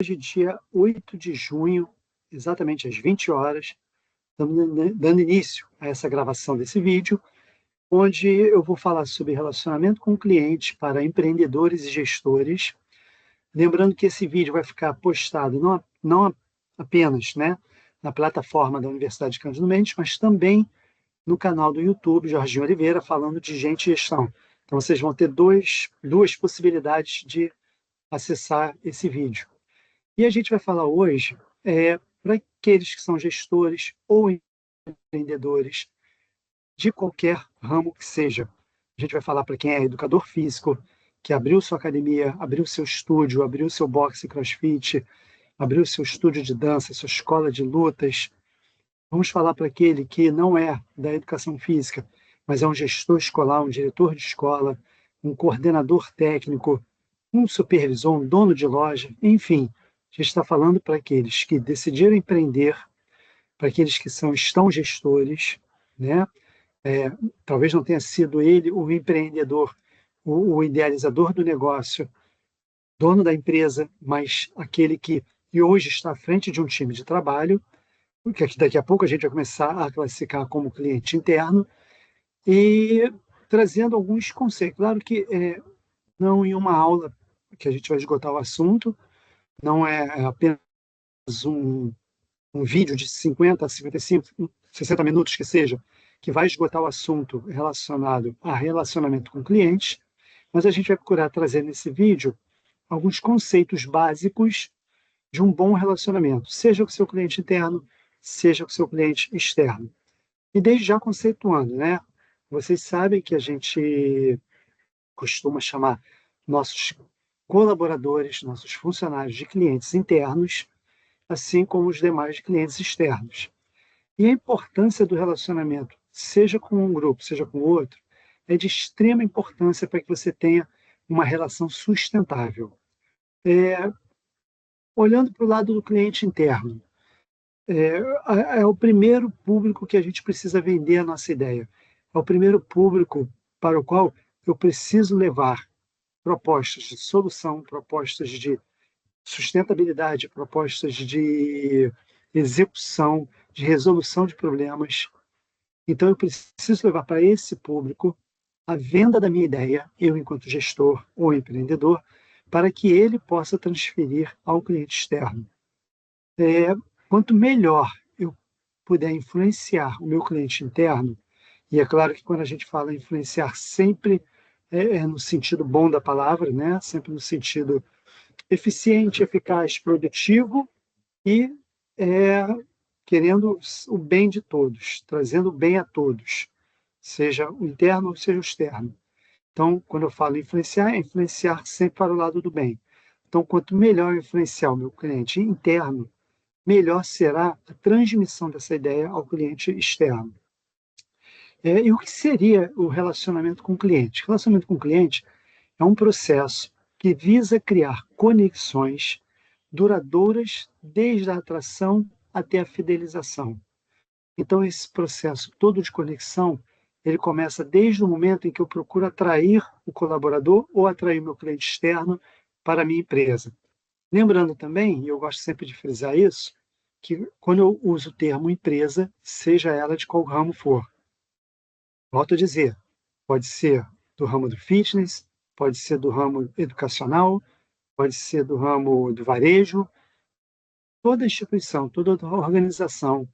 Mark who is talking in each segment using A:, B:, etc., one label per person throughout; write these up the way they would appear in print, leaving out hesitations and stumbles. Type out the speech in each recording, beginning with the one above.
A: Hoje, dia 8 de junho, exatamente às 20 horas, dando início a essa gravação desse vídeo, onde eu vou falar sobre relacionamento com o cliente para empreendedores e gestores. Lembrando que esse vídeo vai ficar postado não apenas, né, na plataforma da Universidade de Cândido Mendes, mas também no canal do YouTube, Jorginho Oliveira, falando de gente e gestão. Então, vocês vão ter duas possibilidades de acessar esse vídeo. E a gente vai falar hoje para aqueles que são gestores ou empreendedores de qualquer ramo que seja. A gente vai falar para quem é educador físico, que abriu sua academia, abriu seu estúdio, abriu seu boxe crossfit, abriu seu estúdio de dança, sua escola de lutas. Vamos falar para aquele que não é da educação física, mas é um gestor escolar, um diretor de escola, um coordenador técnico, um supervisor, um dono de loja, enfim. A gente está falando para aqueles que decidiram empreender, para aqueles que estão gestores, né? Talvez não tenha sido ele o empreendedor, o idealizador do negócio, dono da empresa, mas aquele que hoje está à frente de um time de trabalho, que daqui a pouco a gente vai começar a classificar como cliente interno, e trazendo alguns conceitos. Claro que não em uma aula que a gente vai esgotar o assunto, não é apenas um vídeo de 50, 55, 60 minutos que seja, que vai esgotar o assunto relacionado a relacionamento com clientes, mas a gente vai procurar trazer nesse vídeo alguns conceitos básicos de um bom relacionamento, seja com o seu cliente interno, seja com o seu cliente externo. E desde já conceituando, né? Vocês sabem que a gente costuma chamar nossos colaboradores, nossos funcionários de clientes internos, assim como os demais clientes externos. E a importância do relacionamento, seja com um grupo, seja com outro, é de extrema importância para que você tenha uma relação sustentável. Olhando para o lado do cliente interno, é o primeiro público que a gente precisa vender a nossa ideia. É o primeiro público para o qual eu preciso levar propostas de solução, propostas de sustentabilidade, propostas de execução, de resolução de problemas. Então, eu preciso levar para esse público a venda da minha ideia, eu enquanto gestor ou empreendedor, para que ele possa transferir ao cliente externo. Quanto melhor eu puder influenciar o meu cliente interno, e é claro que quando a gente fala influenciar sempre no sentido bom da palavra, né? Sempre no sentido eficiente, eficaz, produtivo e é, querendo o bem de todos, trazendo o bem a todos, seja o interno ou seja o externo. Então, quando eu falo influenciar, é influenciar sempre para o lado do bem. Então, quanto melhor eu influenciar o meu cliente interno, melhor será a transmissão dessa ideia ao cliente externo. E o que seria o relacionamento com o cliente? O relacionamento com o cliente é um processo que visa criar conexões duradouras desde a atração até a fidelização. Então, esse processo todo de conexão, ele começa desde o momento em que eu procuro atrair o colaborador ou atrair meu cliente externo para a minha empresa. Lembrando também, e eu gosto sempre de frisar isso, que quando eu uso o termo empresa, seja ela de qual ramo for, volto a dizer, pode ser do ramo do fitness, pode ser do ramo educacional, pode ser do ramo do varejo, toda instituição, toda organização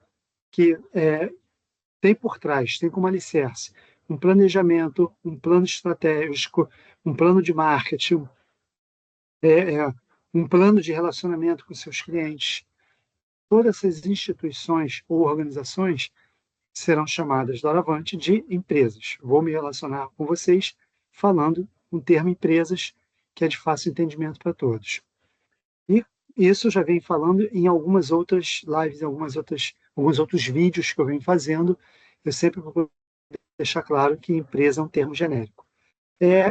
A: que tem por trás, tem como alicerce um planejamento, um plano estratégico, um plano de marketing, um plano de relacionamento com seus clientes. Todas essas instituições ou organizações serão chamadas doravante de empresas. Vou me relacionar com vocês falando um termo empresas que é de fácil entendimento para todos. E isso eu já venho falando em algumas outras lives, alguns outros vídeos que eu venho fazendo. Eu sempre vou deixar claro que empresa é um termo genérico.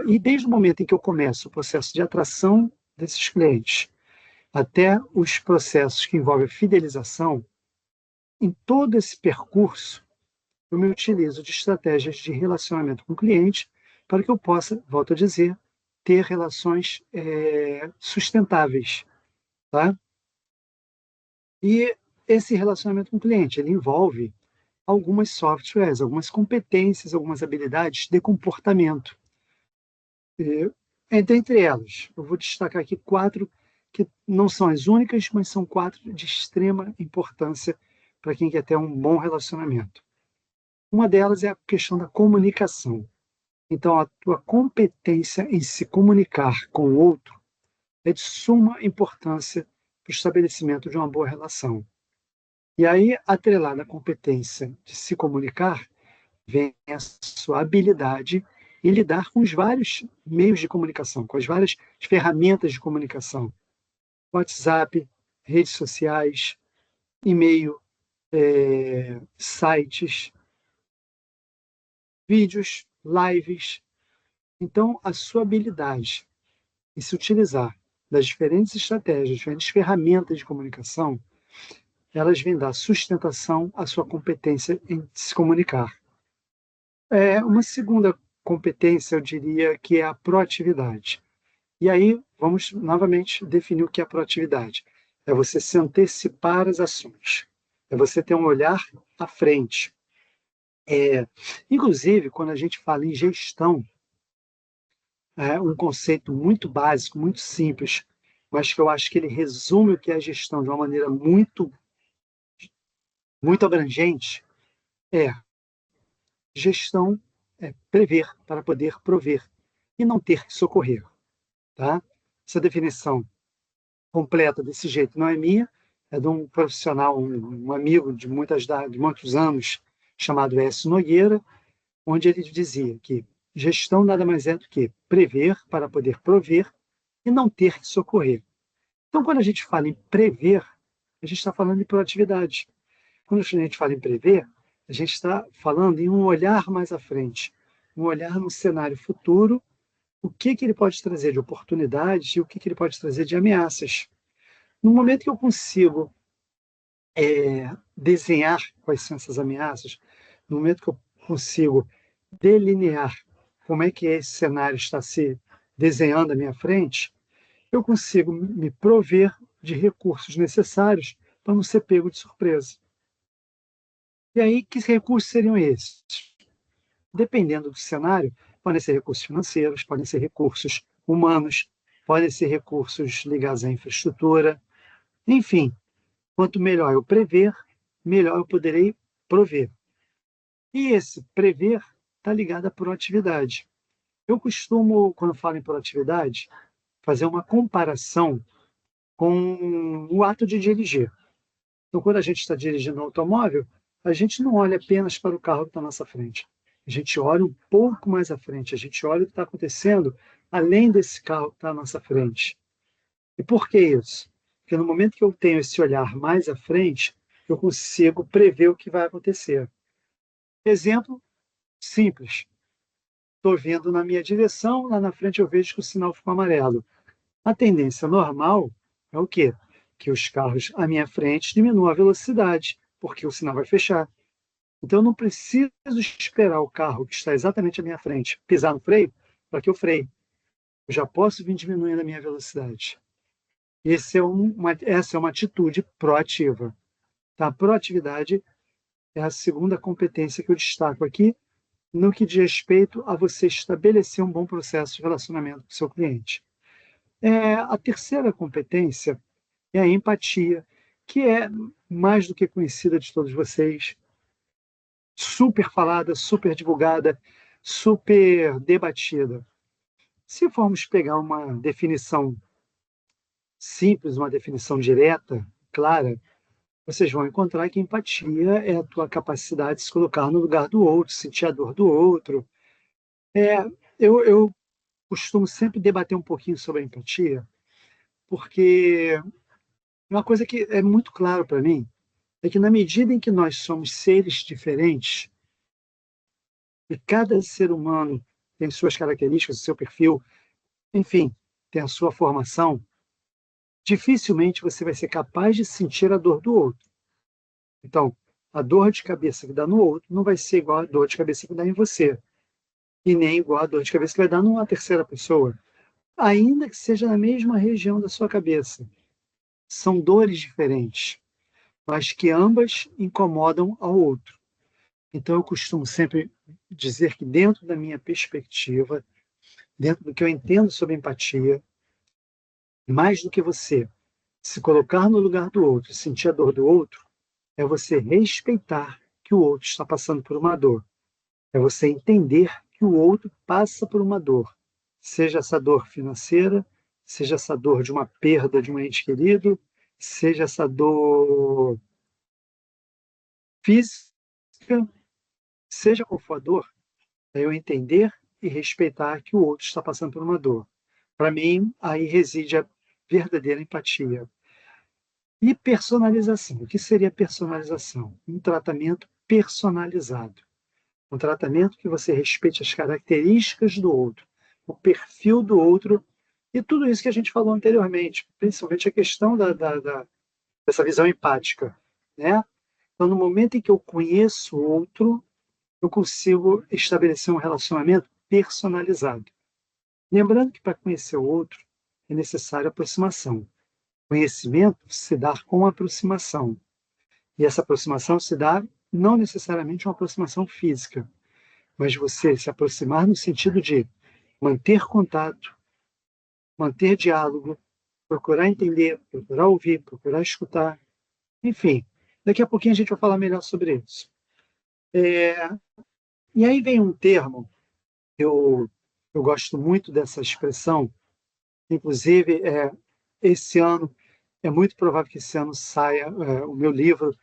A: E desde o momento em que eu começo o processo de atração desses clientes, até os processos que envolvem a fidelização, em todo esse percurso, eu me utilizo de estratégias de relacionamento com o cliente para que eu possa, volto a dizer, ter relações sustentáveis. tá? E esse relacionamento com o cliente, ele envolve algumas softwares, algumas competências, algumas habilidades de comportamento. E, dentre elas, eu vou destacar aqui 4 que não são as únicas, mas são 4 de extrema importância para quem quer ter um bom relacionamento. Uma delas é a questão da comunicação. Então, a tua competência em se comunicar com o outro é de suma importância para o estabelecimento de uma boa relação. E aí, atrelada à competência de se comunicar, vem a sua habilidade em lidar com os vários meios de comunicação, com as várias ferramentas de comunicação. WhatsApp, redes sociais, e-mail, sites, vídeos, lives. Então, a sua habilidade em se utilizar das diferentes estratégias, diferentes ferramentas de comunicação, elas vêm dar sustentação à sua competência em se comunicar. Uma segunda competência, eu diria, que é a proatividade. E aí, vamos novamente definir o que é a proatividade. É você se antecipar às ações. É você ter um olhar à frente. Inclusive, quando a gente fala em gestão, é um conceito muito básico, muito simples, mas que eu acho que ele resume o que é gestão de uma maneira muito, muito abrangente, é gestão é prever para poder prover e não ter que socorrer, tá? Essa definição completa desse jeito não é minha, é de um profissional, um amigo de muitos anos, chamado Écio Nogueira, onde ele dizia que gestão nada mais é do que prever para poder prover e não ter que socorrer. Então, quando a gente fala em prever, a gente está falando de proatividade. Quando a gente fala em prever, a gente está falando em um olhar mais à frente, um olhar no cenário futuro, o que ele pode trazer de oportunidades e o que ele pode trazer de ameaças. No momento que eu consigo desenhar quais são essas ameaças, no momento que eu consigo delinear como é que esse cenário está se desenhando à minha frente, eu consigo me prover de recursos necessários para não ser pego de surpresa. E aí, que recursos seriam esses? Dependendo do cenário, podem ser recursos financeiros, podem ser recursos humanos, podem ser recursos ligados à infraestrutura, enfim, quanto melhor eu prever, melhor eu poderei prover. E esse prever está ligado à proatividade. Eu costumo, quando falo em proatividade, fazer uma comparação com o ato de dirigir. Então, quando a gente está dirigindo um automóvel, a gente não olha apenas para o carro que está à nossa frente. A gente olha um pouco mais à frente, a gente olha o que está acontecendo além desse carro que está à nossa frente. E por que isso? Porque no momento que eu tenho esse olhar mais à frente, eu consigo prever o que vai acontecer. Exemplo simples. Estou vindo na minha direção, lá na frente eu vejo que o sinal ficou amarelo. A tendência normal é o quê? Que os carros à minha frente diminuam a velocidade, porque o sinal vai fechar. Então eu não preciso esperar o carro que está exatamente à minha frente pisar no freio para que eu freie. Eu já posso vir diminuindo a minha velocidade. Essa é uma atitude proativa. Tá? A proatividade é a segunda competência que eu destaco aqui, no que diz respeito a você estabelecer um bom processo de relacionamento com o seu cliente. A terceira competência é a empatia, que é mais do que conhecida de todos vocês, super falada, super divulgada, super debatida. Se formos pegar uma definição simples, uma definição direta, clara, vocês vão encontrar que empatia é a tua capacidade de se colocar no lugar do outro, sentir a dor do outro. É, eu costumo sempre debater um pouquinho sobre a empatia, porque uma coisa que é muito claro para mim é que na medida em que nós somos seres diferentes, e cada ser humano tem suas características, o seu perfil, enfim, tem a sua formação, dificilmente você vai ser capaz de sentir a dor do outro. Então, a dor de cabeça que dá no outro não vai ser igual a dor de cabeça que dá em você, e nem igual a dor de cabeça que vai dar numa terceira pessoa, ainda que seja na mesma região da sua cabeça. são dores diferentes, mas que ambas incomodam ao outro. Então, eu costumo sempre dizer que, dentro da minha perspectiva, dentro do que eu entendo sobre empatia, mais do que você se colocar no lugar do outro, sentir a dor do outro, é você respeitar que o outro está passando por uma dor. É você entender que o outro passa por uma dor. Seja essa dor financeira, seja essa dor de uma perda de um ente querido, seja essa dor física, seja qual for a dor, é eu entender e respeitar que o outro está passando por uma dor. Para mim, aí reside a verdadeira empatia. E personalização. O que seria personalização? Um tratamento personalizado. Um tratamento que você respeite as características do outro, o perfil do outro e tudo isso que a gente falou anteriormente, principalmente a questão dessa visão empática, né? Então, no momento em que eu conheço o outro, eu consigo estabelecer um relacionamento personalizado. Lembrando que para conhecer o outro é necessário aproximação. Conhecimento se dá com aproximação. E essa aproximação se dá não necessariamente uma aproximação física, mas você se aproximar no sentido de manter contato, manter diálogo, procurar entender, procurar ouvir, procurar escutar, enfim. Daqui a pouquinho a gente vai falar melhor sobre isso. E aí vem um termo, eu, eu gosto muito dessa expressão, inclusive esse ano, é muito provável que esse ano saia o meu livro,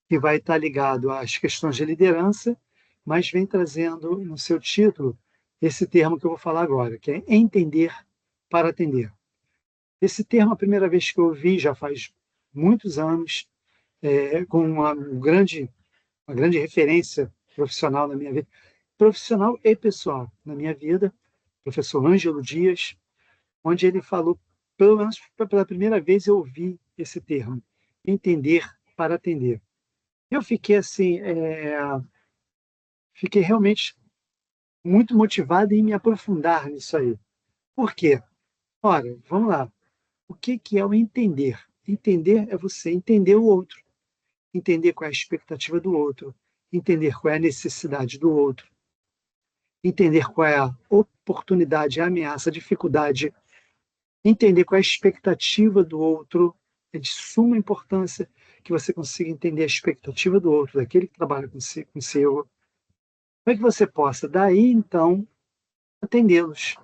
A: que vai estar ligado às questões de liderança, mas vem trazendo no seu título esse termo que eu vou falar agora, que é entender para atender. Esse termo, a primeira vez que eu ouvi, já faz muitos anos, com uma grande referência profissional na minha vida, profissional e pessoal na minha vida, professor Ângelo Dias, onde ele falou, pelo menos pela primeira vez eu ouvi esse termo, entender para atender. Eu fiquei assim, fiquei realmente muito motivado em me aprofundar nisso aí. Por quê? Ora, vamos lá. O que é o entender? Entender é você entender o outro, entender qual é a expectativa do outro, entender qual é a necessidade do outro, entender qual é a oportunidade, a ameaça, a dificuldade, entender qual é a expectativa do outro. É de suma importância que você consiga entender a expectativa do outro, daquele que trabalha consigo, para que você possa, daí então, atendê-los.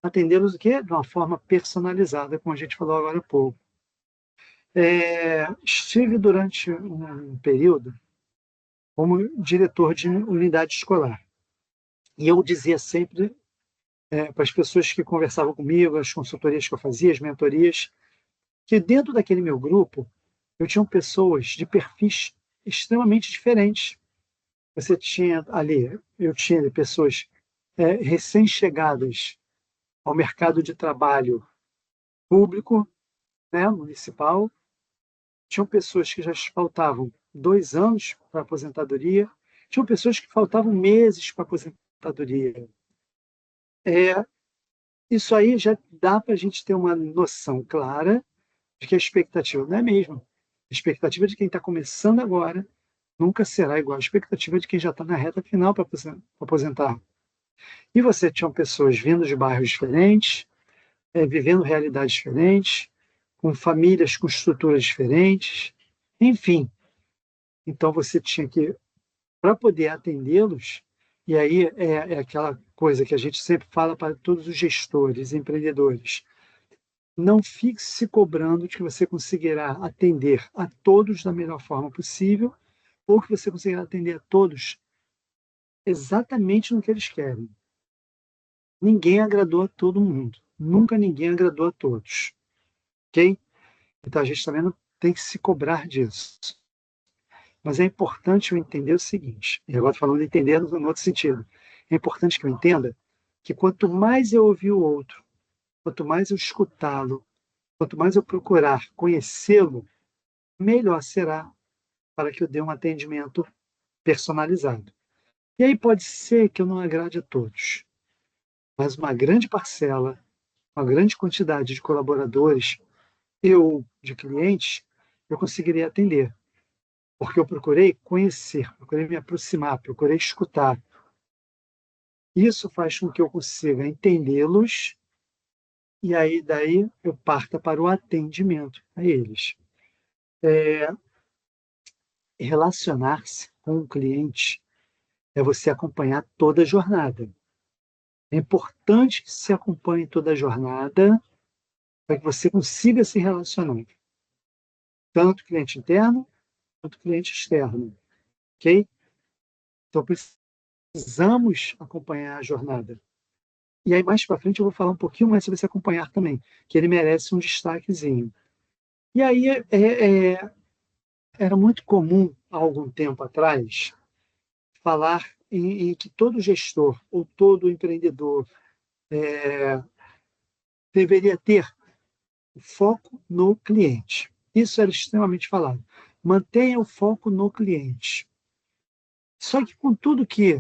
A: Atendê-los o quê? De uma forma personalizada, como a gente falou agora há pouco. Estive durante um período como diretor de unidade escolar. E eu dizia sempre para as pessoas que conversavam comigo, as consultorias que eu fazia, as mentorias, que dentro daquele meu grupo eu tinha pessoas de perfis extremamente diferentes. Você tinha ali, eu tinha ali pessoas recém-chegadas ao mercado de trabalho público, né, municipal. Tinham pessoas que já faltavam 2 anos para a aposentadoria, tinham pessoas que faltavam meses para a aposentadoria. Isso aí já dá para a gente ter uma noção clara de que a expectativa não é a mesma. A expectativa de quem está começando agora nunca será igual à expectativa de quem já está na reta final para aposentar. E você tinha pessoas vindo de bairros diferentes, vivendo realidades diferentes, com famílias com estruturas diferentes, enfim. Então você tinha que, para poder atendê-los, e aí é aquela coisa que a gente sempre fala para todos os gestores, empreendedores, não fique se cobrando de que você conseguirá atender a todos da melhor forma possível, ou que você conseguirá atender a todos exatamente no que eles querem. Ninguém agradou a todo mundo. Nunca ninguém agradou a todos. Ok? Então a gente também não tem que se cobrar disso. Mas é importante eu entender o seguinte, e agora falando de entender no outro sentido, é importante que eu entenda que quanto mais eu ouvir o outro, quanto mais eu escutá-lo, quanto mais eu procurar conhecê-lo, melhor será para que eu dê um atendimento personalizado. E aí pode ser que eu não agrade a todos, mas uma grande parcela, uma grande quantidade de colaboradores, eu, de clientes, eu conseguiria atender, porque eu procurei conhecer, procurei me aproximar, procurei escutar. Isso faz com que eu consiga entendê-los e aí daí eu parta para o atendimento a eles. Relacionar-se com o cliente é você acompanhar toda a jornada. É importante que se acompanhe toda a jornada para que você consiga se relacionar, tanto cliente interno quanto cliente externo, ok? Então precisamos acompanhar a jornada. E aí mais para frente eu vou falar um pouquinho mais sobre esse acompanhar também, que ele merece um destaquezinho. E aí era muito comum há algum tempo atrás falar em que todo gestor ou todo empreendedor deveria ter o foco no cliente. Isso era extremamente falado. Mantenha o foco no cliente. Só que com tudo que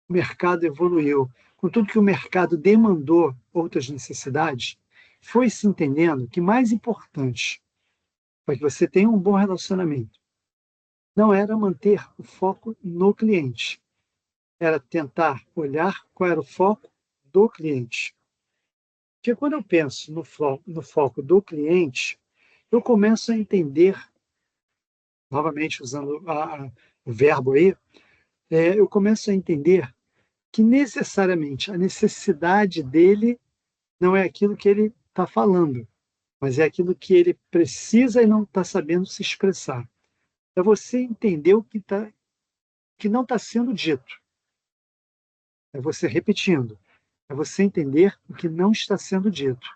A: o mercado evoluiu, com tudo que o mercado demandou outras necessidades, foi se entendendo que mais importante para que você tenha um bom relacionamento não era manter o foco no cliente, era tentar olhar qual era o foco do cliente. Porque quando eu penso no foco do cliente, eu começo a entender, novamente usando o verbo aí, eu começo a entender que necessariamente a necessidade dele não é aquilo que ele está falando, mas é aquilo que ele precisa e não está sabendo se expressar. É você entender que não está sendo dito. É você repetindo. É você entender o que não está sendo dito.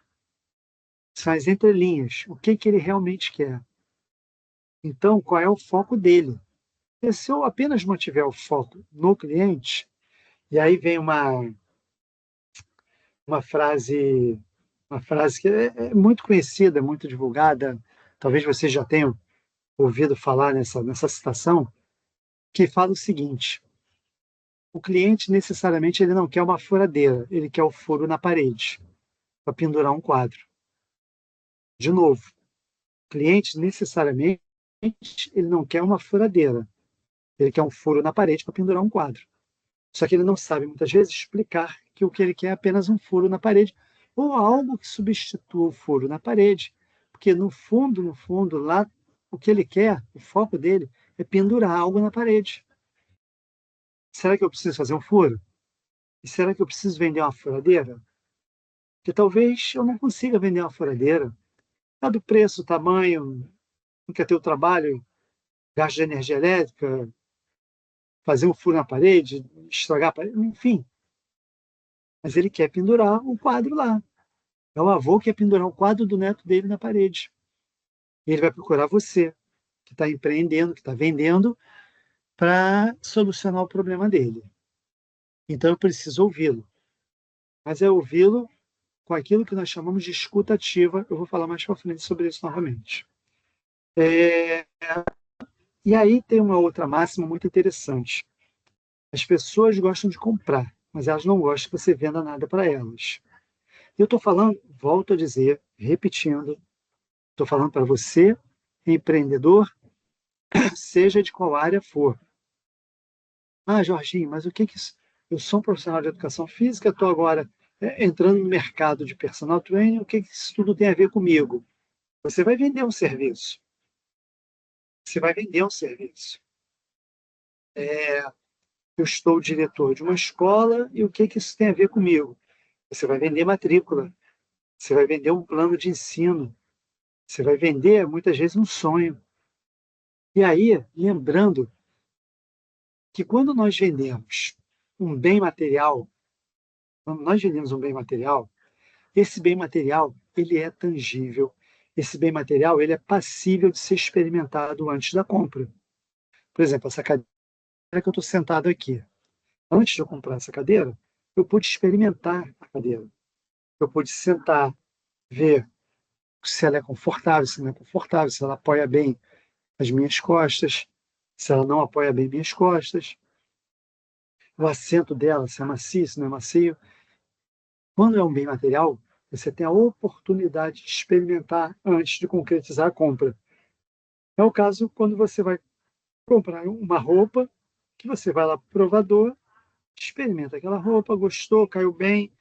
A: São as entrelinhas. O que ele realmente quer. Então, qual é o foco dele? E se eu apenas mantiver o foco no cliente, e aí vem uma frase, uma frase que é muito conhecida, muito divulgada, talvez vocês já tenham ouvido falar nessa citação, que fala o seguinte: o cliente necessariamente ele não quer uma furadeira, ele quer o furo na parede para pendurar um quadro. De novo, o cliente necessariamente ele não quer uma furadeira, ele quer um furo na parede para pendurar um quadro. Só que ele não sabe muitas vezes explicar que o que ele quer é apenas um furo na parede ou algo que substitua o furo na parede, porque no fundo, lá o que ele quer, o foco dele é pendurar algo na parede. Será que eu preciso fazer um furo? E será que eu preciso vender uma furadeira? Porque talvez eu não consiga vender uma furadeira. Dado o preço, o tamanho, não quer ter o trabalho, gasto de energia elétrica, fazer um furo na parede, estragar a parede, enfim. Mas ele quer pendurar um quadro lá. É o avô que quer pendurar um quadro do neto dele na parede. E ele vai procurar você, que está empreendendo, que está vendendo, para solucionar o problema dele. Então eu preciso ouvi-lo. Mas é ouvi-lo com aquilo que nós chamamos de escuta ativa. Eu vou falar mais para frente sobre isso novamente. E aí tem uma outra máxima muito interessante. As pessoas gostam de comprar, mas elas não gostam que você venda nada para elas. Eu estou falando, volto a dizer, repetindo, estou falando para você, empreendedor, seja de qual área for. Ah, Jorginho, mas o que isso? Eu sou um profissional de educação física, estou agora entrando no mercado de personal training, o que isso tudo tem a ver comigo? Você vai vender um serviço. Você vai vender um serviço. Eu estou diretor de uma escola e o que isso tem a ver comigo? Você vai vender matrícula, você vai vender um plano de ensino, você vai vender muitas vezes um sonho. E aí, lembrando que quando nós vendemos um bem material, quando nós vendemos um bem material, esse bem material ele é tangível. Esse bem material ele é passível de ser experimentado antes da compra. Por exemplo, essa cadeira que eu estou sentado aqui. Antes de eu comprar essa cadeira, eu pude experimentar a cadeira. Eu pude sentar, ver se ela é confortável, se não é confortável, se ela apoia bem as minhas costas, se ela não apoia bem minhas costas, o assento dela, se é macio, se não é macio. Quando é um bem material, Você tem a oportunidade de experimentar antes de concretizar a compra. É o caso quando você vai comprar uma roupa, que você vai lá para o provador, experimenta aquela roupa, gostou, caiu bem,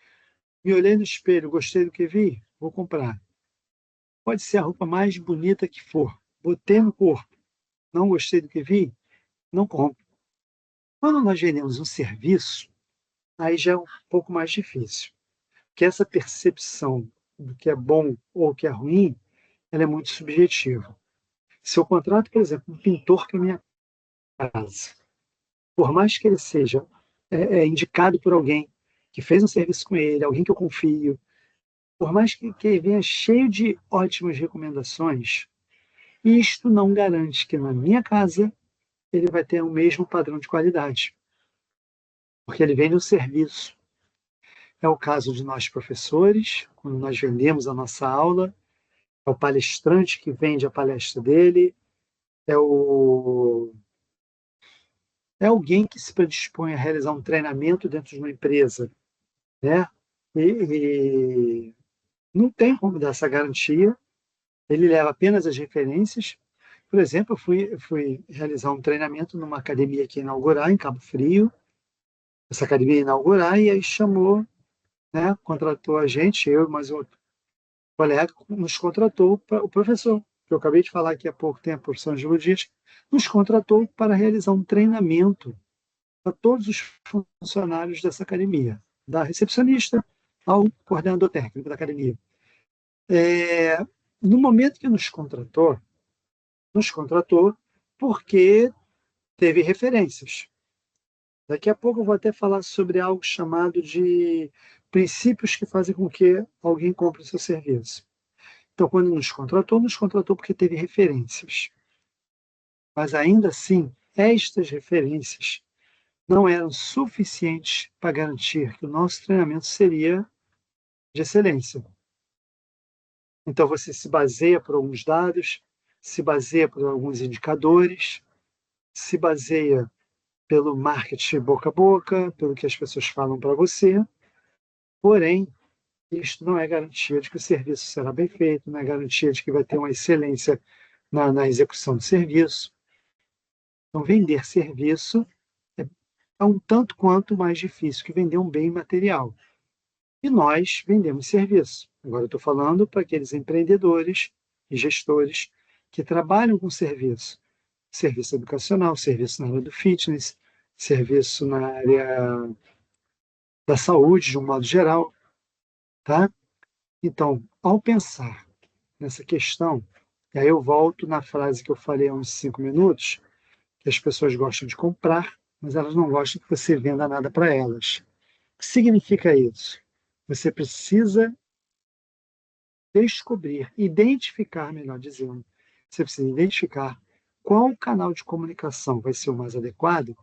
A: me olhei no espelho, gostei do que vi, vou comprar. Pode ser a roupa mais bonita que for, botei no corpo, não gostei do que vi, não compro. Quando nós vendemos um serviço, aí já é um pouco mais difícil, porque essa percepção do que é bom ou que é ruim, ela é muito subjetiva. Se eu contrato, por exemplo, um pintor para minha casa, por mais que ele seja indicado por alguém que fez um serviço com ele, alguém que eu confio, por mais que ele venha cheio de ótimas recomendações, isto não garante que na minha casa ele vai ter o mesmo padrão de qualidade, porque ele vende um serviço. É o caso de nós professores, quando nós vendemos a nossa aula, é o palestrante que vende a palestra dele, é o é alguém que se predispõe a realizar um treinamento dentro de uma empresa, né? E não tem como dar essa garantia. Ele leva apenas as referências. Por exemplo, eu fui realizar um treinamento numa academia que ia inaugurar em Cabo Frio. Essa academia ia inaugurar e aí chamou, né? Contratou a gente, eu e mais outro colega, nos contratou para o professor, que eu acabei de falar aqui há pouco tempo, o professor Angelo Dias, nos contratou para realizar um treinamento para todos os funcionários dessa academia, da recepcionista ao coordenador técnico da academia. É, no momento que nos contratou porque teve referências. Daqui a pouco eu vou até falar sobre algo chamado de princípios que fazem com que alguém compre o seu serviço. Então, quando nos contratou porque teve referências. Mas ainda assim, estas referências não eram suficientes para garantir que o nosso treinamento seria de excelência. Então, você se baseia por alguns dados, se baseia por alguns indicadores, se baseia pelo marketing boca a boca, pelo que as pessoas falam para você, porém, isto não é garantia de que o serviço será bem feito, não é garantia de que vai ter uma excelência na execução do serviço. Então, vender serviço é um tanto quanto mais difícil que vender um bem material. E nós vendemos serviço. Agora eu estou falando para aqueles empreendedores e gestores que trabalham com serviço. Serviço educacional, serviço na área do fitness, serviço na área da saúde, de um modo geral, tá? Então, ao pensar nessa questão, e aí eu volto na frase que eu falei há uns 5 minutos, que as pessoas gostam de comprar, mas elas não gostam que você venda nada para elas. O que significa isso? Você precisa descobrir, identificar, melhor dizendo, você precisa identificar qual canal de comunicação vai ser o mais adequado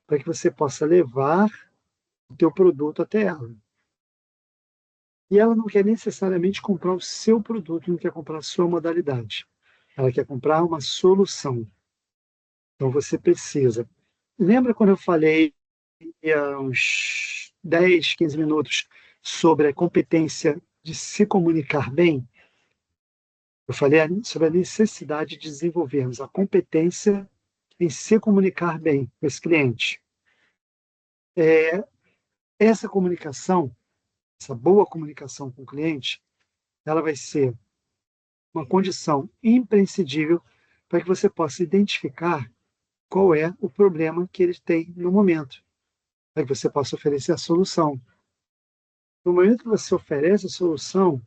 A: para que você possa levar o teu produto até ela. E ela não quer necessariamente comprar o seu produto, não quer comprar a sua modalidade. Ela quer comprar uma solução. Então você precisa. Lembra quando eu falei há uns 10, 15 minutos sobre a competência de se comunicar bem? Eu falei sobre a necessidade de desenvolvermos a competência em se comunicar bem com esse cliente. Essa comunicação, essa boa comunicação com o cliente, ela vai ser uma condição imprescindível para que você possa identificar qual é o problema que ele tem no momento, para que você possa oferecer a solução. No momento que você oferece a solução,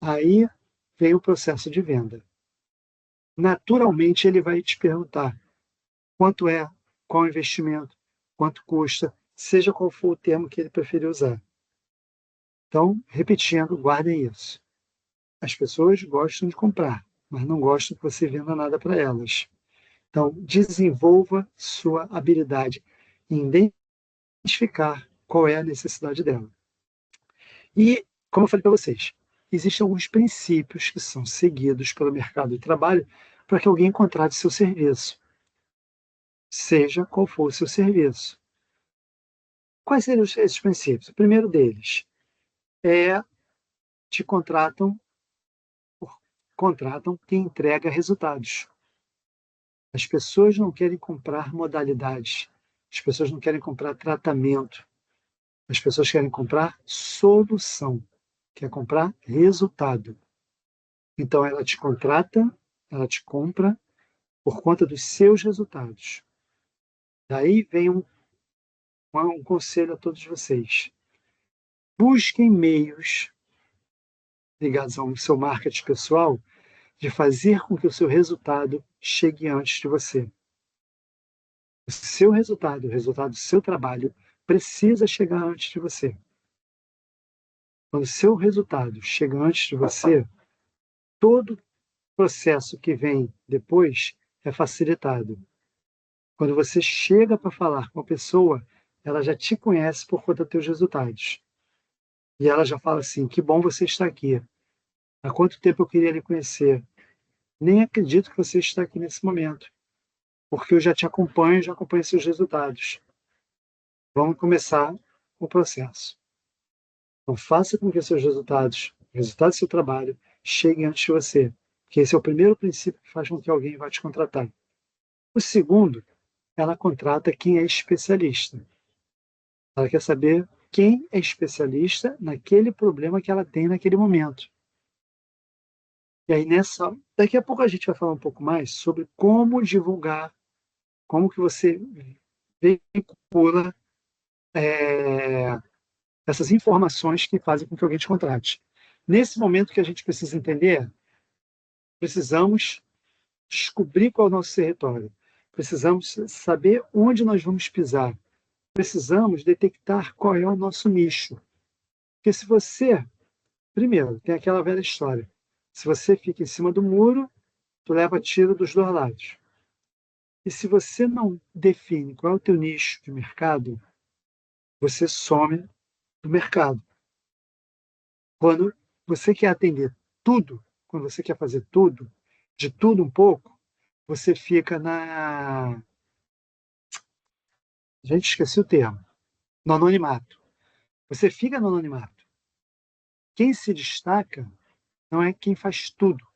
A: aí vem o processo de venda. Naturalmente, ele vai te perguntar quanto é, qual o investimento, quanto custa, seja qual for o termo que ele preferir usar. Então, repetindo, guardem isso. As pessoas gostam de comprar, mas não gostam que você venda nada para elas. Então, desenvolva sua habilidade em identificar qual é a necessidade dela. E, como eu falei para vocês, existem alguns princípios que são seguidos pelo mercado de trabalho para que alguém contrate seu serviço, seja qual for o seu serviço. Quais seriam esses princípios? O primeiro deles é te contratam quem entrega resultados. As pessoas não querem comprar modalidades, as pessoas não querem comprar tratamento, as pessoas querem comprar solução, quer comprar resultado. Então ela te contrata, ela te compra por conta dos seus resultados. Daí vem um conselho a todos vocês. Busquem meios ligados ao seu marketing pessoal de fazer com que o seu resultado chegue antes de você. O seu resultado, o resultado do seu trabalho, precisa chegar antes de você. Quando o seu resultado chega antes de você, todo processo que vem depois é facilitado. Quando você chega para falar com a pessoa, ela já te conhece por conta dos teus resultados. E ela já fala assim, que bom você estar aqui. Há quanto tempo eu queria lhe conhecer? Nem acredito que você está aqui nesse momento, porque eu já te acompanho, já acompanho seus resultados. Vamos começar o processo. Então, faça com que seus resultados, o resultado do seu trabalho, cheguem antes de você, que esse é o primeiro princípio que faz com que alguém vá te contratar. O segundo, ela contrata quem é especialista. Ela quer saber quem é especialista naquele problema que ela tem naquele momento. E aí, daqui a pouco a gente vai falar um pouco mais sobre como divulgar, como que você veicula essas informações que fazem com que alguém te contrate. Nesse momento, que a gente precisa entender, precisamos descobrir qual é o nosso território, precisamos saber onde nós vamos pisar, precisamos detectar qual é o nosso nicho. Porque se você, primeiro, tem aquela velha história, se você fica em cima do muro, tu leva tiro dos dois lados. E se você não define qual é o teu nicho de mercado, você some do mercado. Quando você quer atender tudo, quando você quer fazer tudo, de tudo um pouco, você fica na... Gente, esqueci o termo. No anonimato. Você fica no anonimato. Quem se destaca não é quem faz tudo,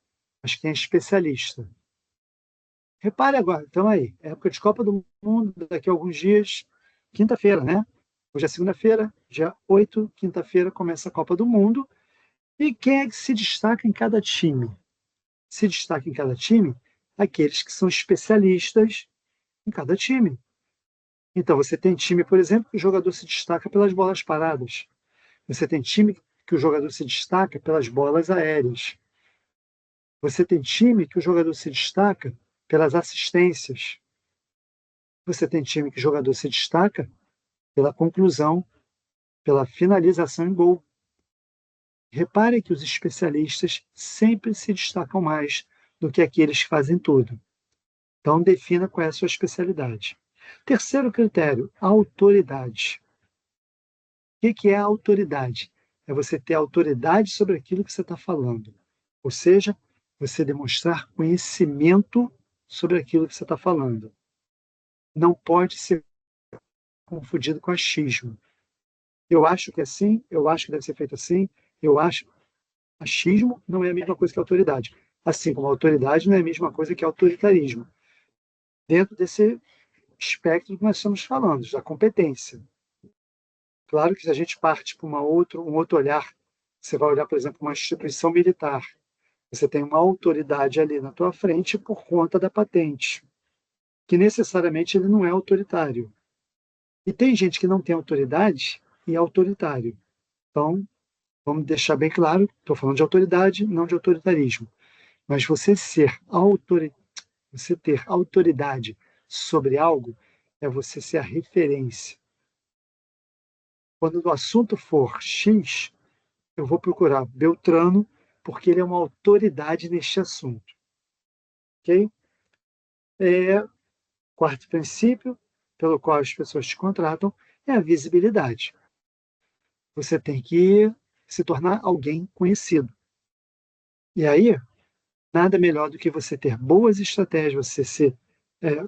A: mas quem é especialista. Repare agora, então aí, época de Copa do Mundo, daqui a alguns dias, quinta-feira, né? Hoje é segunda-feira, dia 8, quinta-feira começa a Copa do Mundo. E quem é que se destaca em cada time? Se destaca em cada time aqueles que são especialistas em cada time. Então, você tem time, por exemplo, que o jogador se destaca pelas bolas paradas. Você tem time que o jogador se destaca pelas bolas aéreas. Você tem time que o jogador se destaca pelas assistências. Você tem time que o jogador se destaca pela conclusão, pela finalização em gol. Repare que os especialistas sempre se destacam mais do que aqueles que fazem tudo. Então, defina qual é a sua especialidade. Terceiro critério, autoridade. O que é a autoridade? É você ter autoridade sobre aquilo que você está falando. Ou seja, você demonstrar conhecimento sobre aquilo que você está falando. Não pode ser confundido com achismo. Eu acho que é assim, eu acho que deve ser feito assim, eu acho. Achismo não é a mesma coisa que autoridade. Assim como autoridade não é a mesma coisa que autoritarismo. Dentro desse espectro que nós estamos falando, da competência. Claro que se a gente parte para um outro olhar, você vai olhar, por exemplo, uma instituição militar. Você tem uma autoridade ali na tua frente por conta da patente, que necessariamente ele não é autoritário. E tem gente que não tem autoridade e é autoritário. Então, vamos deixar bem claro, estou falando de autoridade, não de autoritarismo. Mas você ter autoridade sobre algo é você ser a referência. Quando o assunto for X, eu vou procurar Beltrano, porque ele é uma autoridade neste assunto. Ok? Quarto princípio, pelo qual as pessoas te contratam, é a visibilidade. Você tem que se tornar alguém conhecido. E aí, nada melhor do que você ter boas estratégias,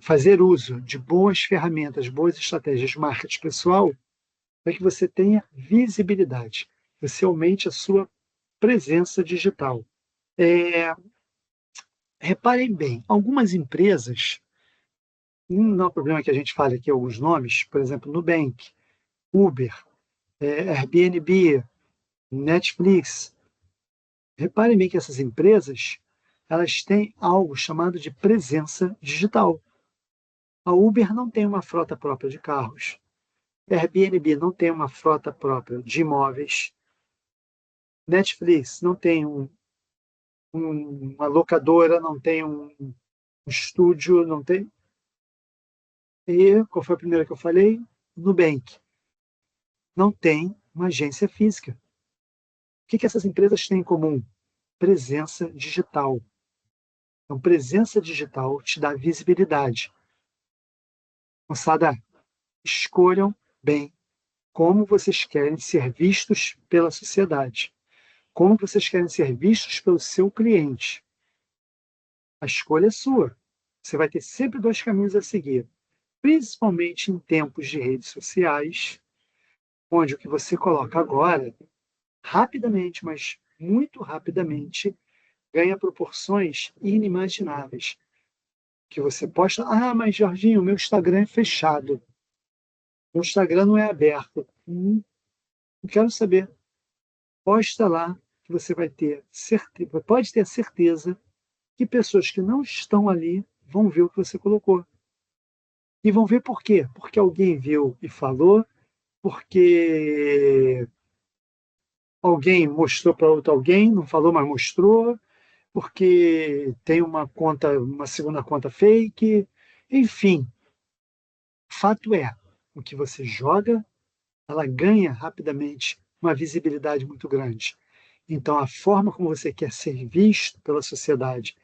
A: fazer uso de boas ferramentas, boas estratégias de marketing pessoal, para que você tenha visibilidade. Você aumente a sua presença digital. Reparem bem, algumas empresas, não é um problema que a gente fale aqui alguns nomes, por exemplo, Nubank, Uber, Airbnb, Netflix. Reparem bem que essas empresas, elas têm algo chamado de presença digital. A Uber não tem uma frota própria de carros. A Airbnb não tem uma frota própria de imóveis. Netflix não tem uma locadora, não tem um estúdio, não tem. E qual foi a primeira que eu falei? Nubank. Não tem uma agência física. O que essas empresas têm em comum? Presença digital. Então, presença digital te dá visibilidade. Moçada, escolham bem como vocês querem ser vistos pela sociedade. Como vocês querem ser vistos pelo seu cliente. A escolha é sua. Você vai ter sempre dois caminhos a seguir. Principalmente em tempos de redes sociais, onde o que você coloca agora, rapidamente, mas muito rapidamente, ganha proporções inimagináveis. Que você posta, mas Jorginho, meu Instagram é fechado. Meu Instagram não é aberto. Não quero saber. Posta lá que você vai ter certeza, pode ter certeza que pessoas que não estão ali vão ver o que você colocou. E vão ver por quê? Porque alguém viu e falou, porque alguém mostrou para outro alguém, não falou, mas mostrou, porque tem uma conta, uma segunda conta fake, enfim. Fato é, o que você joga, ela ganha rapidamente uma visibilidade muito grande. Então, a forma como você quer ser visto pela sociedade,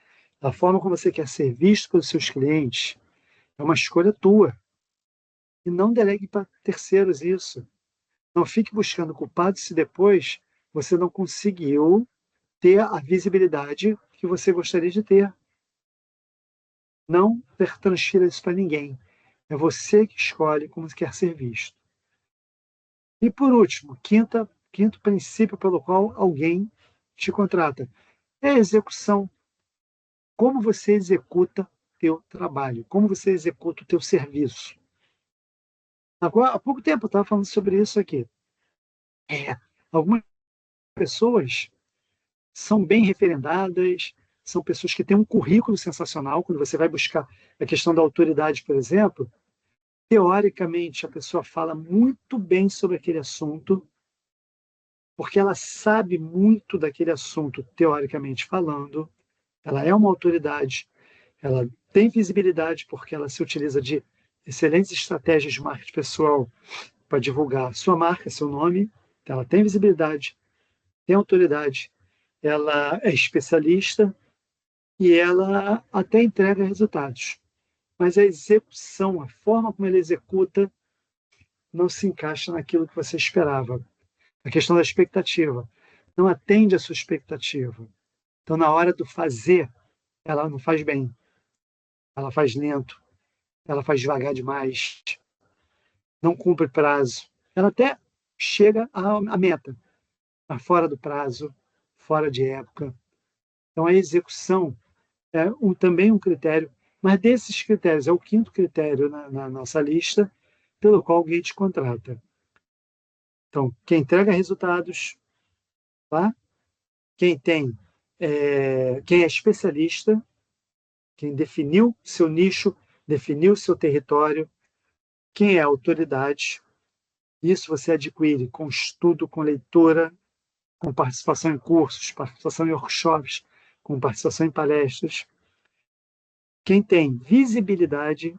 A: a forma como você quer ser visto pelos seus clientes, é uma escolha tua. E não delegue para terceiros isso. Não fique buscando culpados se depois você não conseguiu ter a visibilidade que você gostaria de ter. Não transfira isso para ninguém. É você que escolhe como quer ser visto. E por último, quinto princípio pelo qual alguém te contrata é a execução. Como você executa teu trabalho, como você executa o teu serviço. Agora, há pouco tempo eu estava falando sobre isso aqui. Algumas pessoas são bem referendadas, são pessoas que têm um currículo sensacional. Quando você vai buscar a questão da autoridade, por exemplo, teoricamente a pessoa fala muito bem sobre aquele assunto, porque ela sabe muito daquele assunto, teoricamente falando, ela é uma autoridade, ela tem visibilidade porque ela se utiliza de excelentes estratégias de marketing pessoal para divulgar sua marca, seu nome, então ela tem visibilidade, tem autoridade, ela é especialista e ela até entrega resultados. Mas a execução, a forma como ela executa, não se encaixa naquilo que você esperava. A questão da expectativa. Não atende à sua expectativa. Então, na hora do fazer, ela não faz bem. Ela faz lento. Ela faz devagar demais. Não cumpre prazo. Ela até chega à meta, mas fora do prazo, fora de época. Então, a execução é também um critério, mas desses critérios, é o quinto critério na nossa lista, pelo qual alguém te contrata. Então, quem entrega resultados, tá? Quem é especialista, quem definiu seu nicho, definiu seu território, quem é autoridade. Isso você adquire com estudo, com leitura, com participação em cursos, participação em workshops, com participação em palestras. Quem tem visibilidade,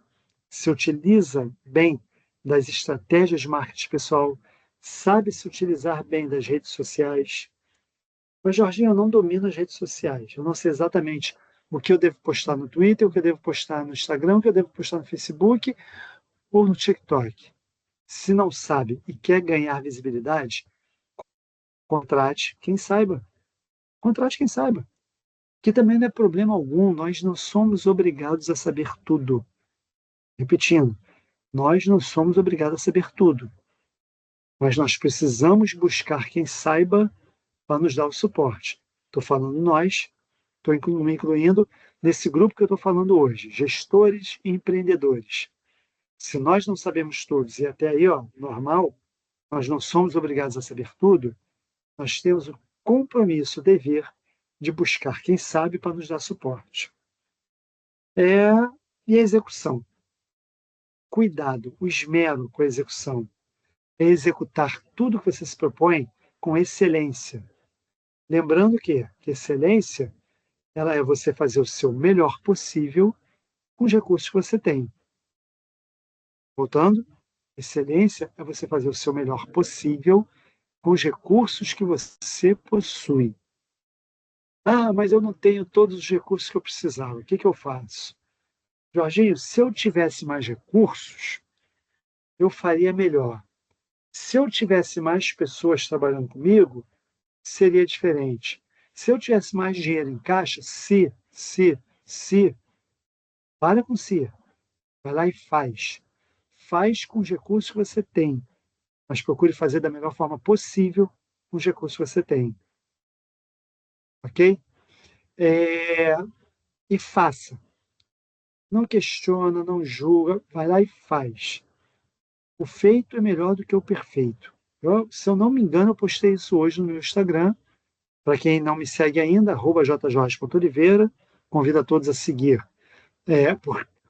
A: se utiliza bem das estratégias de marketing pessoal, sabe se utilizar bem das redes sociais. Mas, Jorginho, eu não domino as redes sociais. Eu não sei exatamente o que eu devo postar no Twitter, o que eu devo postar no Instagram, o que eu devo postar no Facebook ou no TikTok. Se não sabe e quer ganhar visibilidade, contrate quem saiba. Contrate quem saiba. Que também não é problema algum, nós não somos obrigados a saber tudo. Repetindo, nós não somos obrigados a saber tudo. Mas nós precisamos buscar quem saiba para nos dar o suporte. Estou falando nós, estou me incluindo nesse grupo que eu estou falando hoje, gestores e empreendedores. Se nós não sabemos todos, e até aí, ó, normal, nós não somos obrigados a saber tudo, nós temos o compromisso, o dever de buscar quem sabe para nos dar suporte. E a execução. Cuidado, o esmero com a execução. É executar tudo que você se propõe com excelência. Lembrando que excelência ela é você fazer o seu melhor possível com os recursos que você tem. Voltando, excelência é você fazer o seu melhor possível com os recursos que você possui. Ah, mas eu não tenho todos os recursos que eu precisava. O que eu faço? Jorginho, se eu tivesse mais recursos, eu faria melhor. Se eu tivesse mais pessoas trabalhando comigo, seria diferente. Se eu tivesse mais dinheiro em caixa, se, para com si. Vai lá e faz. Faz com os recursos que você tem, mas procure fazer da melhor forma possível com os recursos que você tem. Ok? E faça. Não questiona, não julga, vai lá e faz. O feito é melhor do que o perfeito. Se eu não me engano, eu postei isso hoje no meu Instagram. Para quem não me segue ainda, @jjorge.oliveira. Convido a todos a seguir,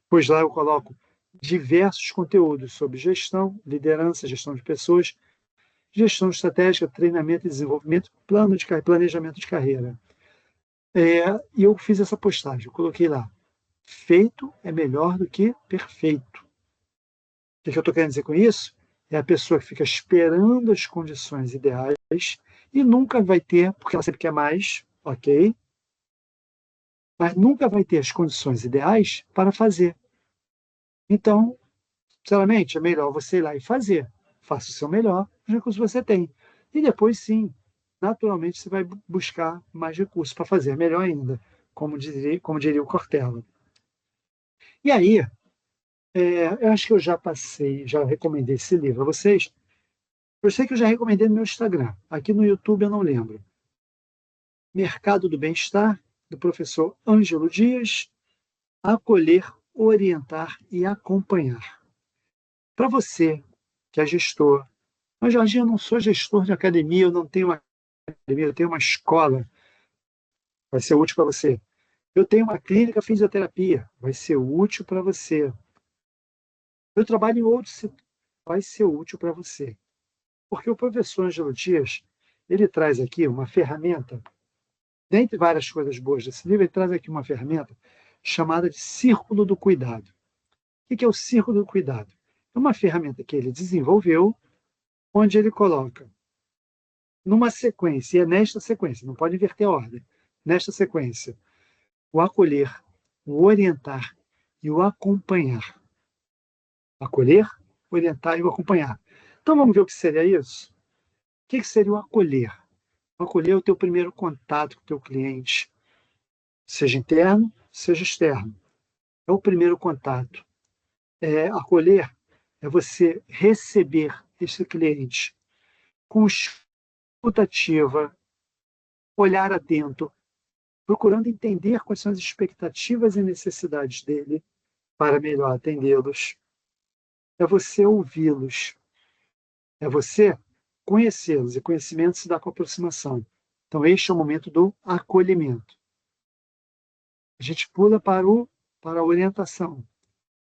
A: pois lá eu coloco diversos conteúdos sobre gestão, liderança, gestão de pessoas, gestão estratégica, treinamento e desenvolvimento, planejamento de carreira. E eu fiz essa postagem, eu coloquei lá, feito é melhor do que perfeito. O que eu estou querendo dizer com isso? É a pessoa que fica esperando as condições ideais e nunca vai ter, porque ela sempre quer mais, ok? Mas nunca vai ter as condições ideais para fazer. Então, sinceramente, é melhor você ir lá e fazer. Faça o seu melhor com os recursos que você tem. E depois, sim, naturalmente, você vai buscar mais recursos para fazer melhor ainda, como diria o Cortella. E aí, eu acho que eu já recomendei esse livro a vocês. Eu sei que eu já recomendei no meu Instagram. Aqui no YouTube eu não lembro. Mercado do Bem-Estar, do professor Ângelo Dias. Acolher, orientar e acompanhar. Para você que é gestor, mas Jorginho, eu não sou gestor de academia, eu não tenho uma academia, eu tenho uma escola, vai ser útil para você. Eu tenho uma clínica fisioterapia, vai ser útil para você. Eu trabalho em outro setor, vai ser útil para você. Porque o professor Ângelo Dias, ele traz aqui uma ferramenta, dentre várias coisas boas desse livro, ele traz aqui uma ferramenta chamada de Círculo do Cuidado. O que é o Círculo do Cuidado? É uma ferramenta que ele desenvolveu, onde ele coloca numa sequência, e é nesta sequência, não pode inverter a ordem, nesta sequência, o acolher, o orientar e o acompanhar. Acolher, orientar e o acompanhar. Então vamos ver o que seria isso? O que seria o acolher? O acolher é o teu primeiro contato com o teu cliente, seja interno, seja externo. É o primeiro contato. Acolher é você receber esse cliente com escuta ativa, olhar atento, procurando entender quais são as expectativas e necessidades dele para melhor atendê-los. É você ouvi-los. É você conhecê-los. E conhecimento se dá com aproximação. Então, este é o momento do acolhimento. A gente pula para a orientação.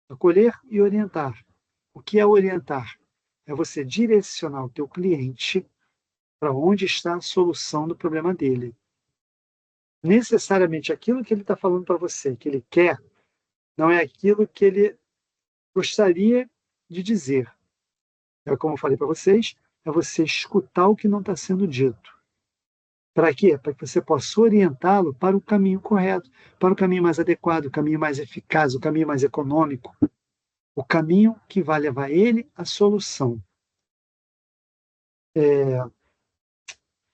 A: Acolher e orientar. O que é orientar? É você direcionar o teu cliente para onde está a solução do problema dele. Necessariamente aquilo que ele está falando para você, que ele quer, não é aquilo que ele gostaria de dizer. Como eu falei para vocês, é você escutar o que não está sendo dito. Para quê? Para que você possa orientá-lo para o caminho correto, para o caminho mais adequado, o caminho mais eficaz, o caminho mais econômico, o caminho que vai levar ele à solução.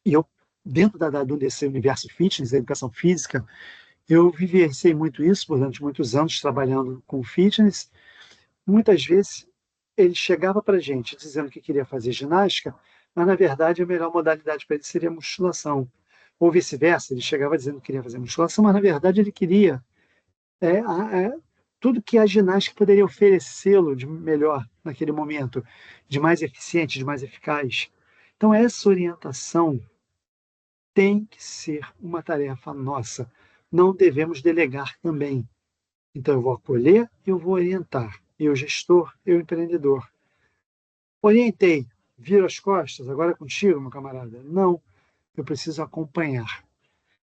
A: E eu, dentro desse universo fitness, da educação física, eu vivenciei muito isso durante muitos anos trabalhando com fitness. Muitas vezes ele chegava para a gente dizendo que queria fazer ginástica, mas na verdade a melhor modalidade para ele seria a musculação. Ou vice-versa, ele chegava dizendo que queria fazer musculação, mas na verdade ele queria é, tudo que a ginástica poderia oferecê-lo de melhor naquele momento, de mais eficiente, de mais eficaz. Então, essa orientação tem que ser uma tarefa nossa. Não devemos delegar também. Então, eu vou acolher e eu vou orientar. Eu, gestor, eu, empreendedor. Orientei, viro as costas, agora é contigo, meu camarada. Não, eu preciso acompanhar.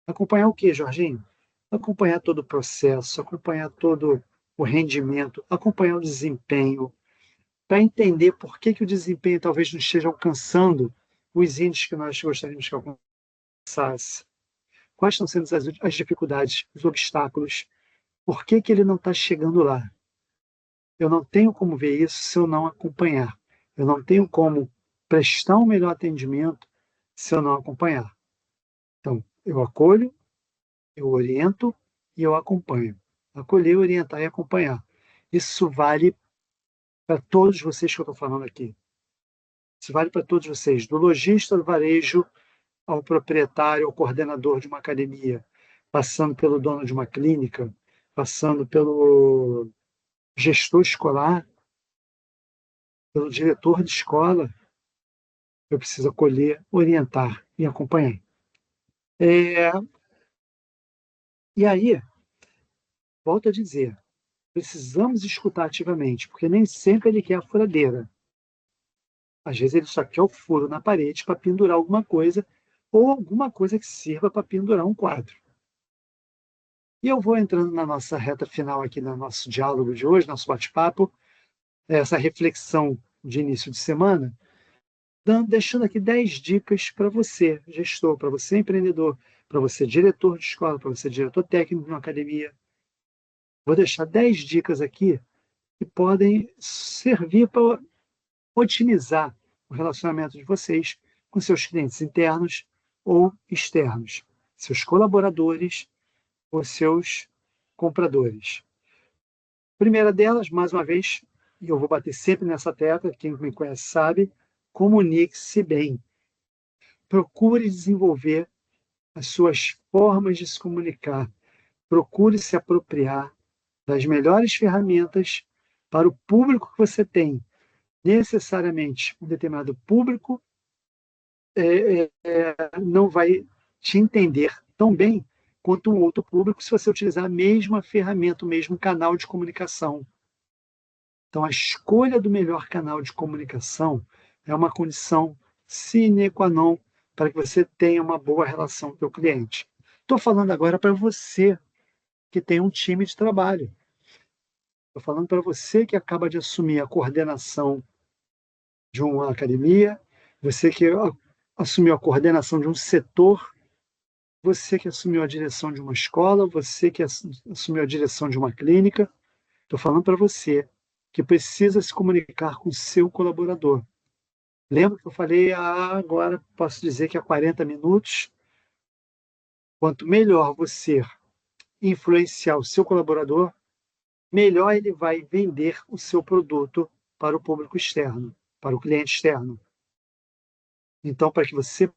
A: Acompanhar o quê, Jorginho? Acompanhar todo o processo, acompanhar todo o rendimento, acompanhar o desempenho, para entender por que, que o desempenho talvez não esteja alcançando os índices que nós gostaríamos que alcançasse. Quais estão sendo as dificuldades, os obstáculos? Por que, que ele não está chegando lá? Eu não tenho como ver isso se eu não acompanhar. Eu não tenho como prestar um melhor atendimento se eu não acompanhar. Então, eu acolho, eu oriento e eu acompanho. Acolher, orientar e acompanhar. Isso vale para todos vocês que eu estou falando aqui. Isso vale para todos vocês, do lojista do varejo ao proprietário, ao coordenador de uma academia, passando pelo dono de uma clínica, passando pelo gestor escolar, pelo diretor de escola. Eu preciso acolher, orientar e acompanhar. É, e aí, volto a dizer, precisamos escutar ativamente, porque nem sempre ele quer a furadeira. Às vezes ele só quer o furo na parede para pendurar alguma coisa, ou alguma coisa que sirva para pendurar um quadro. E eu vou entrando na nossa reta final aqui, no nosso diálogo de hoje, nosso bate-papo, essa reflexão de início de semana, deixando aqui 10 dicas para você, gestor, para você, empreendedor, para você, diretor de escola, para você, diretor técnico de uma academia. Vou deixar 10 dicas aqui que podem servir para otimizar o relacionamento de vocês com seus clientes internos ou externos, seus colaboradores ou seus compradores. Primeira delas, mais uma vez, e eu vou bater sempre nessa tecla, quem me conhece sabe, comunique-se bem. Procure desenvolver as suas formas de se comunicar. Procure se apropriar das melhores ferramentas para o público que você tem. Necessariamente, um determinado público não vai te entender tão bem quanto um outro público se você utilizar a mesma ferramenta, o mesmo canal de comunicação. Então, a escolha do melhor canal de comunicação é uma condição sine qua non para que você tenha uma boa relação com o seu cliente. Estou falando agora para você que tem um time de trabalho. Estou falando para você que acaba de assumir a coordenação de uma academia, você que assumiu a coordenação de um setor, você que assumiu a direção de uma escola, você que assumiu a direção de uma clínica. Estou falando para você que precisa se comunicar com o seu colaborador. Lembra que eu falei, agora posso dizer que há 40 minutos, quanto melhor você influenciar o seu colaborador, melhor ele vai vender o seu produto para o público externo, para o cliente externo. Então, para que você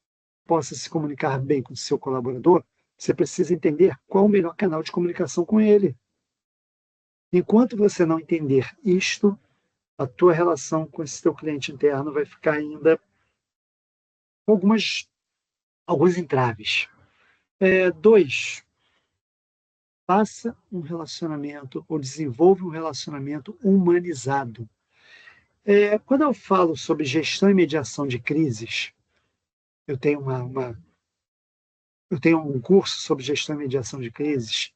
A: possa se comunicar bem com o seu colaborador, você precisa entender qual o melhor canal de comunicação com ele. Enquanto você não entender isto, a tua relação com esse teu cliente interno vai ficar ainda com alguns entraves. 2, faça um relacionamento ou desenvolva um relacionamento humanizado. Quando eu falo sobre gestão e mediação de crises, eu tenho eu tenho um curso sobre gestão e mediação de crises.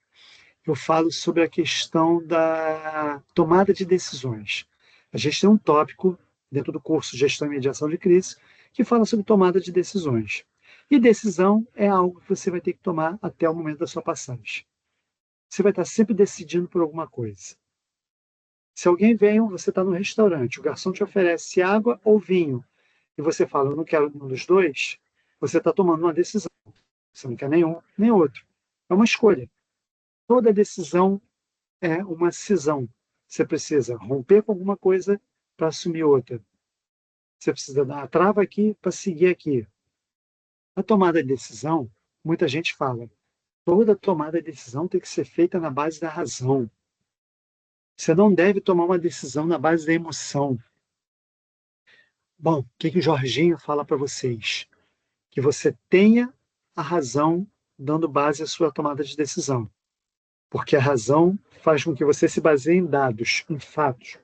A: Eu falo sobre a questão da tomada de decisões. A gente tem um tópico dentro do curso Gestão e Mediação de Crises que fala sobre tomada de decisões. E decisão é algo que você vai ter que tomar até o momento da sua passagem. Você vai estar sempre decidindo por alguma coisa. Se alguém vem, você está no restaurante, o garçom te oferece água ou vinho, e você fala, eu não quero nenhum dos dois, você está tomando uma decisão. Você não quer nenhum, nem outro. É uma escolha. Toda decisão é uma cisão. Você precisa romper com alguma coisa para assumir outra. Você precisa dar uma trava aqui para seguir aqui. A tomada de decisão, muita gente fala, toda tomada de decisão tem que ser feita na base da razão. Você não deve tomar uma decisão na base da emoção. Bom, o que o Jorginho fala para vocês? Que você tenha a razão dando base à sua tomada de decisão. Porque a razão faz com que você se baseie em dados, em fatos.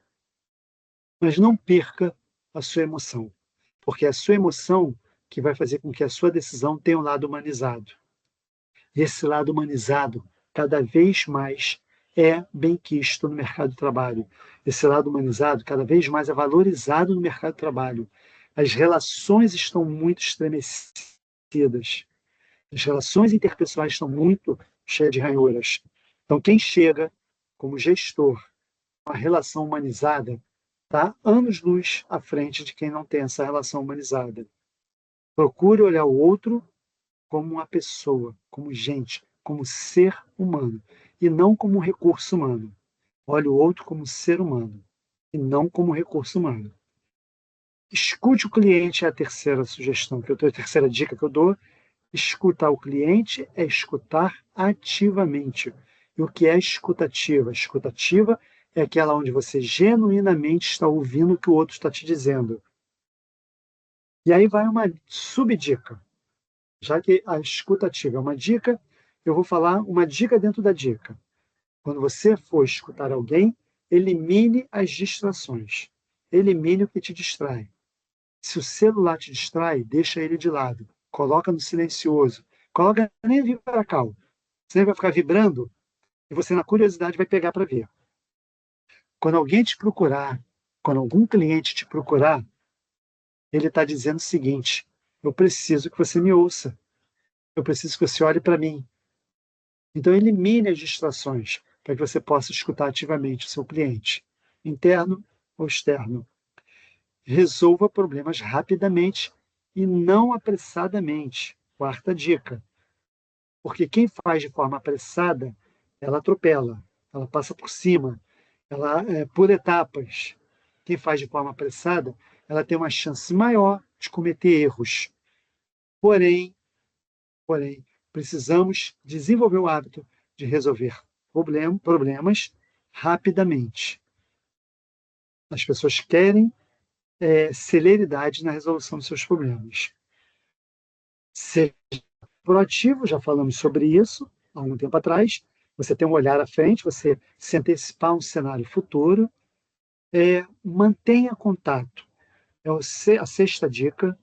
A: Mas não perca a sua emoção. Porque é a sua emoção que vai fazer com que a sua decisão tenha um lado humanizado. E esse lado humanizado, cada vez mais, é bem quisto no mercado de trabalho. Esse lado humanizado, cada vez mais, é valorizado no mercado de trabalho. As relações estão muito estremecidas. As relações interpessoais estão muito cheias de ranhuras. Então, quem chega como gestor com a relação humanizada está anos-luz à frente de quem não tem essa relação humanizada. Procure olhar o outro como uma pessoa, como gente, como ser humano, e não como um recurso humano. Olhe o outro como ser humano, e não como recurso humano. Escute o cliente é a terceira sugestão que eu dou, a terceira dica que eu dou. Escutar o cliente é escutar ativamente. E o que é escutativa? Escutativa é aquela onde você genuinamente está ouvindo o que o outro está te dizendo. E aí vai uma subdica. Já que a escutativa é uma dica, eu vou falar uma dica dentro da dica. Quando você for escutar alguém, elimine as distrações. Elimine o que te distrai. Se o celular te distrai, deixa ele de lado. Coloca no silencioso. Coloca nem vibracal. Você vai ficar vibrando e você, na curiosidade, vai pegar para ver. Quando alguém te procurar, quando algum cliente te procurar, ele está dizendo o seguinte: eu preciso que você me ouça. Eu preciso que você olhe para mim. Então, elimine as distrações para que você possa escutar ativamente o seu cliente, interno ou externo. Resolva problemas rapidamente e não apressadamente. Quarta dica. Porque quem faz de forma apressada, ela atropela, ela passa por cima, ela por etapas. Quem faz de forma apressada, ela tem uma chance maior de cometer erros. Porém, precisamos desenvolver o hábito de resolver problemas rapidamente. As pessoas querem celeridade na resolução dos seus problemas. Seja proativo, já falamos sobre isso há algum tempo atrás. Você tem um olhar à frente, você se antecipar um cenário futuro. Mantenha contato. É a sexta dica,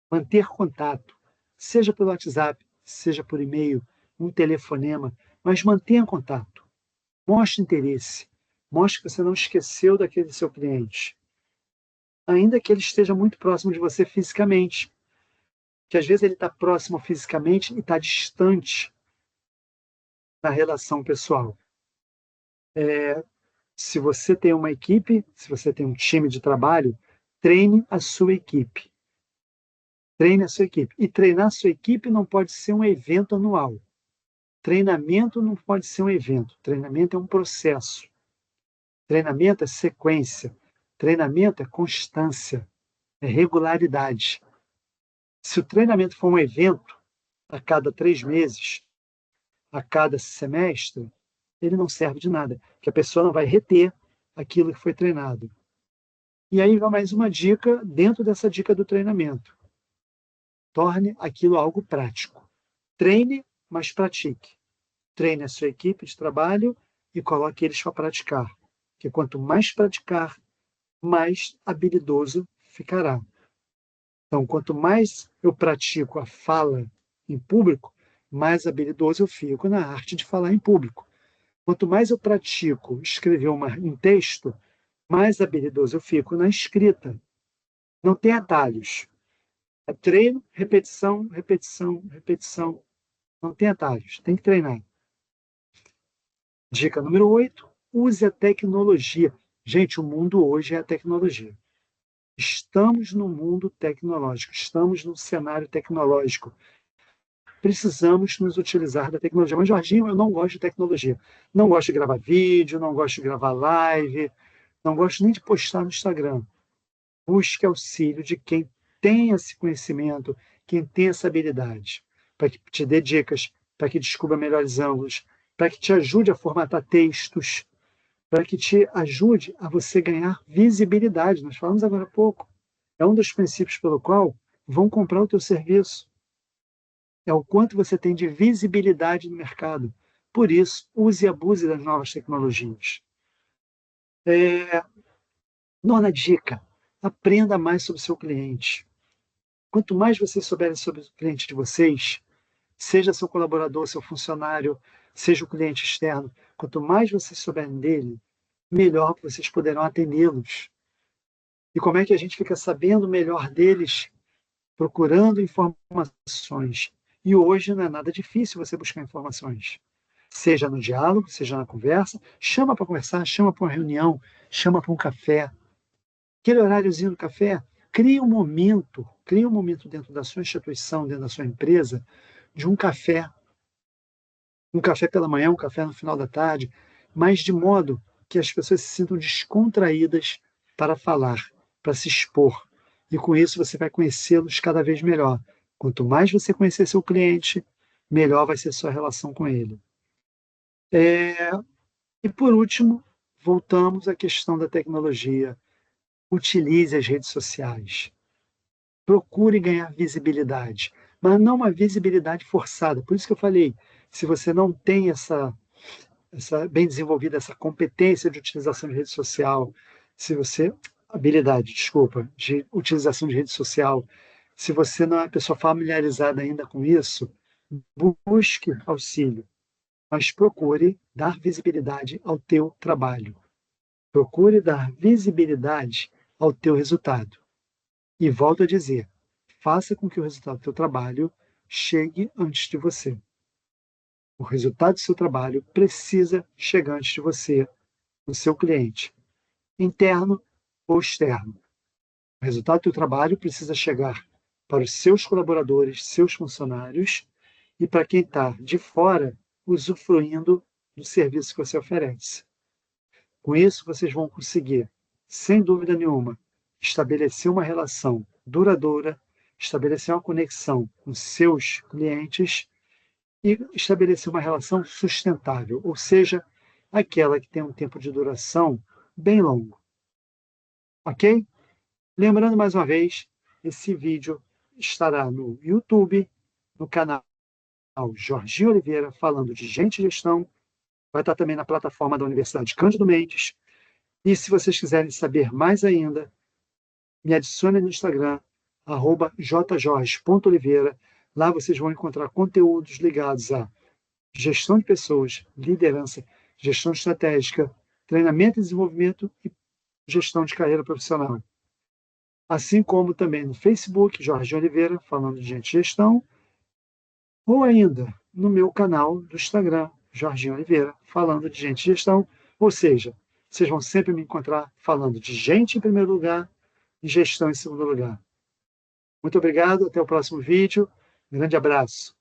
A: manter contato, seja pelo WhatsApp, seja por e-mail, um telefonema, mas mantenha contato. Mostre interesse. Mostre que você não esqueceu daquele seu cliente. Ainda que ele esteja muito próximo de você fisicamente. Que às vezes ele está próximo fisicamente e está distante na relação pessoal. Se você tem uma equipe, se você tem um time de trabalho, treine a sua equipe. Treine a sua equipe. E treinar a sua equipe não pode ser um evento anual. Treinamento não pode ser um evento. Treinamento é um processo. Treinamento é sequência. Treinamento é constância. É regularidade. Se o treinamento for um evento a cada 3 meses, a cada semestre, ele não serve de nada, porque a pessoa não vai reter aquilo que foi treinado. E aí vai mais uma dica dentro dessa dica do treinamento. Torne aquilo algo prático. Treine, mas pratique. Treine a sua equipe de trabalho e coloque eles para praticar. Porque quanto mais praticar, mais habilidoso ficará. Então, quanto mais eu pratico a fala em público, mais habilidoso eu fico na arte de falar em público. Quanto mais eu pratico escrever um texto, mais habilidoso eu fico na escrita. Não tem atalhos. É treino, repetição, repetição, repetição. Não tem atalhos, tem que treinar. Dica número 8, use a tecnologia. Gente, o mundo hoje é a tecnologia. Estamos no mundo tecnológico, estamos num cenário tecnológico. Precisamos nos utilizar da tecnologia. Mas, Jorginho, eu não gosto de tecnologia. Não gosto de gravar vídeo, não gosto de gravar live, não gosto nem de postar no Instagram. busque auxílio de quem tem esse conhecimento, quem tem essa habilidade, para que te dê dicas, para que descubra melhores ângulos, para que te ajude a formatar textos, para que te ajude a você ganhar visibilidade. Nós falamos agora há pouco. É um dos princípios pelo qual vão comprar o teu serviço. É o quanto você tem de visibilidade no mercado. Por isso, use e abuse das novas tecnologias. Nona dica, aprenda mais sobre o seu cliente. Quanto mais vocês souberem sobre o cliente de vocês, seja seu colaborador, seu funcionário, seja o cliente externo, quanto mais vocês souberem dele, melhor vocês poderão atendê-los. E como é que a gente fica sabendo melhor deles? Procurando informações. E hoje não é nada difícil você buscar informações. Seja no diálogo, seja na conversa, chama para conversar, chama para uma reunião, chama para um café. Aquele horáriozinho do café, cria um momento dentro da sua instituição, dentro da sua empresa, de um café. Um café pela manhã, um café no final da tarde, mas de modo que as pessoas se sintam descontraídas para falar, para se expor. E com isso você vai conhecê-los cada vez melhor. Quanto mais você conhecer seu cliente, melhor vai ser sua relação com ele. E por último, voltamos à questão da tecnologia. Utilize as redes sociais. Procure ganhar visibilidade, mas não uma visibilidade forçada. Por isso que eu falei, se você não tem essa bem desenvolvida, essa competência de utilização de rede social, se você, habilidade, desculpa, de utilização de rede social, se você não é uma pessoa familiarizada ainda com isso, busque auxílio, mas procure dar visibilidade ao teu trabalho. Procure dar visibilidade ao teu resultado. E volto a dizer, faça com que o resultado do teu trabalho chegue antes de você. O resultado do seu trabalho precisa chegar antes de você, no seu cliente, interno ou externo. O resultado do teu trabalho precisa chegar para os seus colaboradores, seus funcionários e para quem está de fora usufruindo do serviço que você oferece. Com isso, vocês vão conseguir, sem dúvida nenhuma, estabelecer uma relação duradoura, estabelecer uma conexão com seus clientes e estabelecer uma relação sustentável, ou seja, aquela que tem um tempo de duração bem longo. Ok? Lembrando mais uma vez, esse vídeo estará no YouTube, no canal Jorginho Oliveira, falando de gente e gestão. Vai estar também na plataforma da Universidade Cândido Mendes. E se vocês quiserem saber mais ainda, me adicione no Instagram, @jjorge.oliveira. Lá vocês vão encontrar conteúdos ligados a gestão de pessoas, liderança, gestão estratégica, treinamento e desenvolvimento e gestão de carreira profissional. Assim como também no Facebook, Jorge Oliveira, falando de gente e gestão, ou ainda no meu canal do Instagram, Jorginho Oliveira, falando de gente e gestão. Ou seja, vocês vão sempre me encontrar falando de gente em primeiro lugar e gestão em segundo lugar. Muito obrigado, até o próximo vídeo. Um grande abraço.